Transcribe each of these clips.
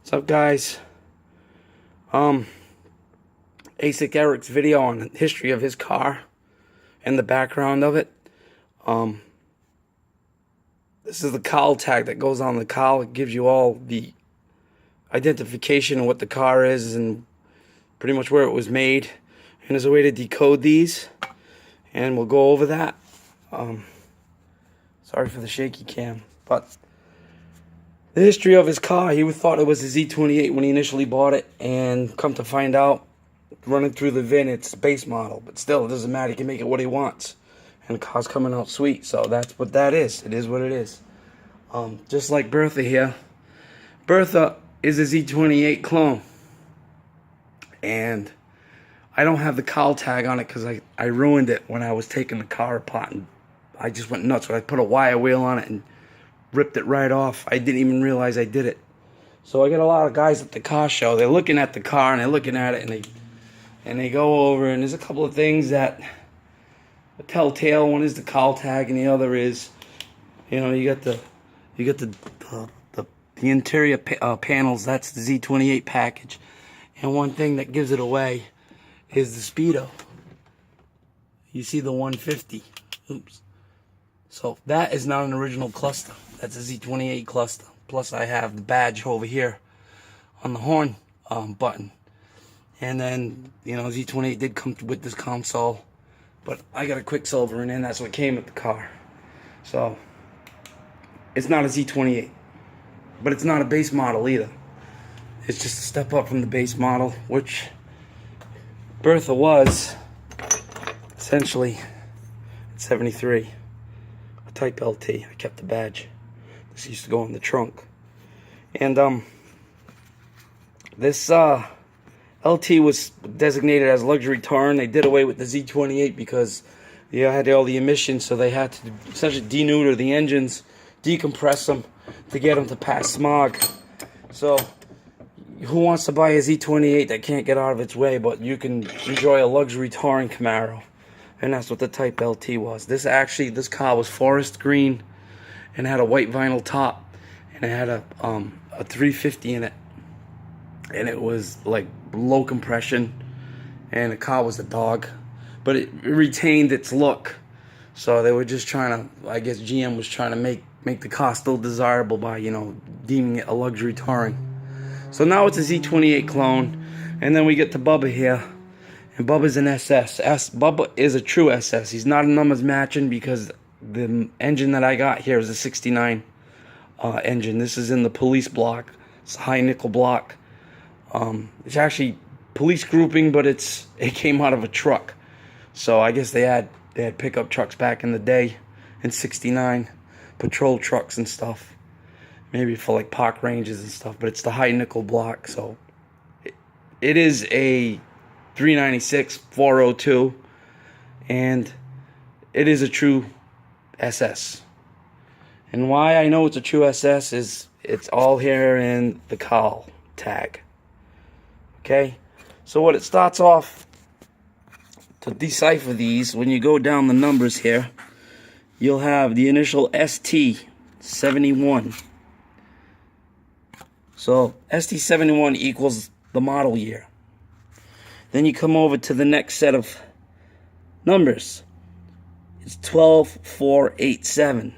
What's up, guys? Asikirik's video on the history of his car and the background of it. This is the cowl tag that goes on the cowl. It gives you all the identification of what the car is and pretty much where it was made. And there's a way to decode these, and we'll go over that. Sorry for the shaky cam, but the history of his car, he thought it was a Z28 when he initially bought it, and come to find out, running through the VIN, it's a base model, but still, it doesn't matter. He can make it what he wants, and the car's coming out sweet, so that's what that is. It is what it is. Just like Bertha here. Bertha is a Z28 clone, and I don't have the cowl tag on it because I ruined it when I was taking the car apart, and I just went nuts. So I put a wire wheel on it and ripped it right off. I didn't even realize I did it. So I get a lot of guys at the car show. They're looking at the car and they're looking at it, and they go over, and there's a couple of things that are telltale. One is the cowl tag, and the other is, you got the interior panels. That's the Z28 package. And one thing that gives it away is the speedo. You see the 150. Oops. So that is not an original cluster. That's a Z28 cluster. Plus I have the badge over here on the horn button. And then, Z28 did come with this console. But I got a Quicksilver in, and that's what came with the car. So it's not a Z28. But it's not a base model either. It's just a step up from the base model, which Bertha was essentially 73. Type LT. I kept the badge. This used to go in the trunk. And this LT was designated as luxury touring. They did away with the Z28 because they had all the emissions, so they had to essentially deneuter the engines, decompress them to get them to pass smog. So who wants to buy a Z28 that can't get out of its way, but you can enjoy a luxury touring Camaro? And that's what the Type LT was. This car was forest green and had a white vinyl top, and it had a 350 in it, and it was like low compression, and the car was a dog, but it retained its look. So they were just trying to, I guess GM was trying to make the car still desirable by deeming it a luxury touring. So now it's a Z28 clone, and then we get to Bubba here. And Bubba's an SS. Bubba is a true SS. He's not a numbers matching because the engine that I got here is a 69 engine. This is in the police block. It's a high nickel block. It's actually police grouping, but it came out of a truck. So I guess they had pickup trucks back in the day in 69, patrol trucks and stuff. Maybe for like park ranges and stuff. But it's the high nickel block. So it is a 396 402, and it is a true SS. And why I know it's a true SS is it's all here in the cowl tag. Okay, so what it starts off to decipher these, when you go down the numbers here, you'll have the initial ST71. So ST71 equals the model year. Then you come over to the next set of numbers. It's 12487.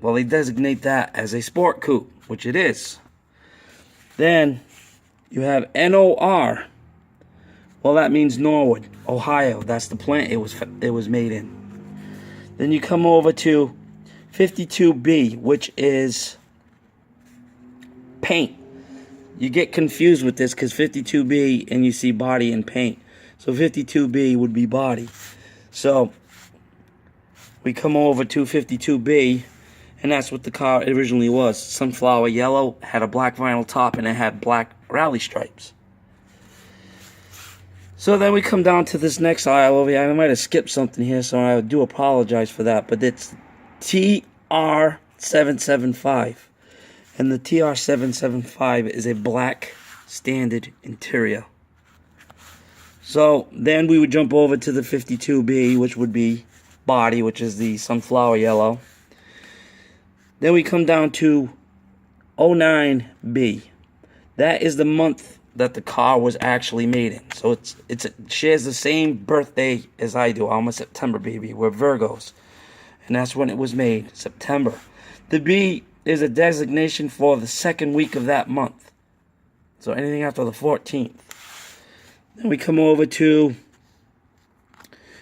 Well, they designate that as a sport coupe, which it is. Then you have NOR. Well, that means Norwood, Ohio. That's the plant it was made in. Then you come over to 52B, which is paint. You get confused with this because 52B and you see body and paint. So 52B would be body. So we come over to 52B, and that's what the car originally was. Sunflower yellow, had a black vinyl top, and it had black rally stripes. So then we come down to this next aisle over here. I might have skipped something here, so I do apologize for that. But it's TR775. And the TR775 is a black standard interior. So then we would jump over to the 52B, which would be body, which is the sunflower yellow. Then we come down to 09B. that is the month that the car was actually made in. So it shares the same birthday as I do. I'm a September baby. We're Virgos. And that's when it was made, September. The B is a designation for the second week of that month. So anything after the 14th. Then we come over to,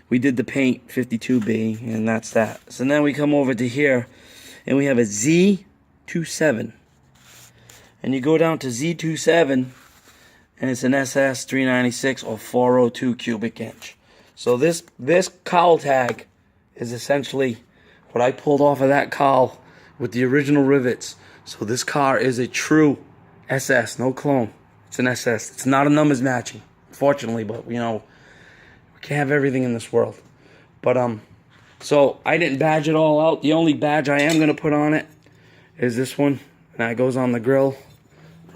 we did the paint, 52B, and that's that. So then we come over to here, and we have a Z27. And you go down to Z27, and it's an SS 396 or 402 cubic inch. So this cowl tag is essentially what I pulled off of that cowl with the original rivets. So this car is a true SS, no clone. It's an SS. It's not a numbers matching, unfortunately, but we can't have everything in this world. But so I didn't badge it all out. The only badge I am gonna put on it is this one, and that goes on the grill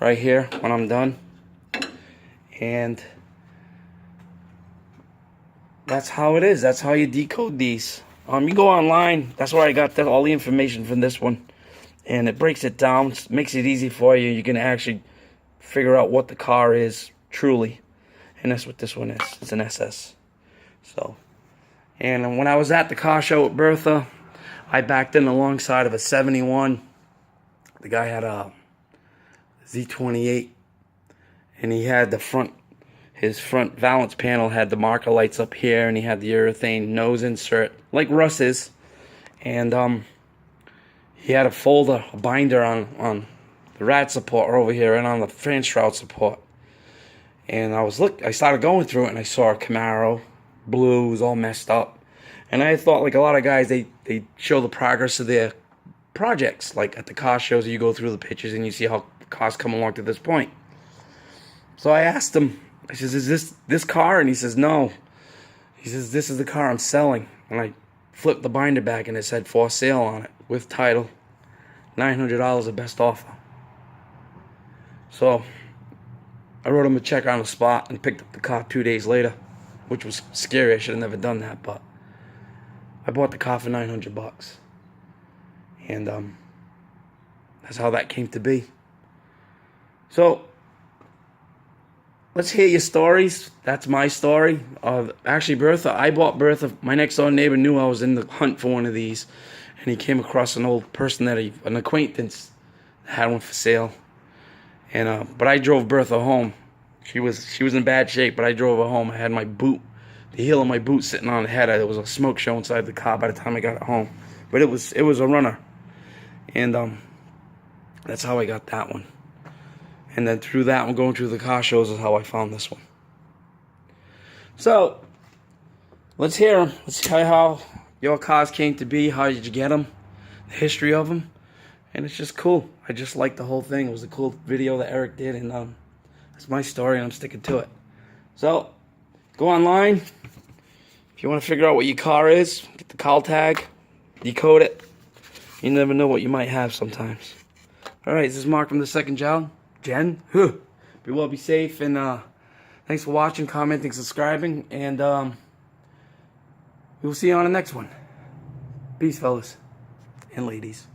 right here when I'm done. And that's how it is. That's how you decode these. You go online. That's where I got all the information from this one, and it breaks it down, makes it easy for you. You can actually figure out what the car is truly, and that's what this one is. It's an SS. So, and when I was at the car show at Bertha, I backed in alongside of a 71. The guy had a Z28, and he had his front valance panel had the marker lights up here, and he had the urethane nose insert like Russ's, and he had a binder on the rad support over here and on the fan shroud support. And I started going through it, and I saw a Camaro, blue, it was all messed up. And I thought, like a lot of guys, they show the progress of their projects. Like at the car shows, you go through the pictures and you see how cars come along to this point. So I asked him, I says, is this car? And he says, no. He says, this is the car I'm selling. And I flipped the binder back, and it said for sale on it with title, $900 the best offer. So I wrote him a check on the spot and picked up the car 2 days later, which was scary. I should have never done that, but I bought the car for $900, and that's how that came to be. So let's hear your stories. That's my story. Actually, Bertha, I bought Bertha. My next door neighbor knew I was in the hunt for one of these, and he came across an old person an acquaintance that had one for sale. And but I drove Bertha home. She was in bad shape, but I drove her home. I had my boot, the heel of my boot sitting on the head. There was a smoke show inside the car by the time I got it home. But it was a runner, and that's how I got that one. And then through that one, going through the car shows is how I found this one. So let's hear them. Let's hear how your cars came to be. How did you get them? The history of them. And it's just cool. I just like the whole thing. It was a cool video that Eric did, and that's my story, and I'm sticking to it. So go online. If you want to figure out what your car is, get the cowl tag, decode it. You never know what you might have sometimes. All right, this is Mark from the Second Gen. Be well, be safe, and thanks for watching, commenting, subscribing, and we'll see you on the next one. Peace, fellas and ladies.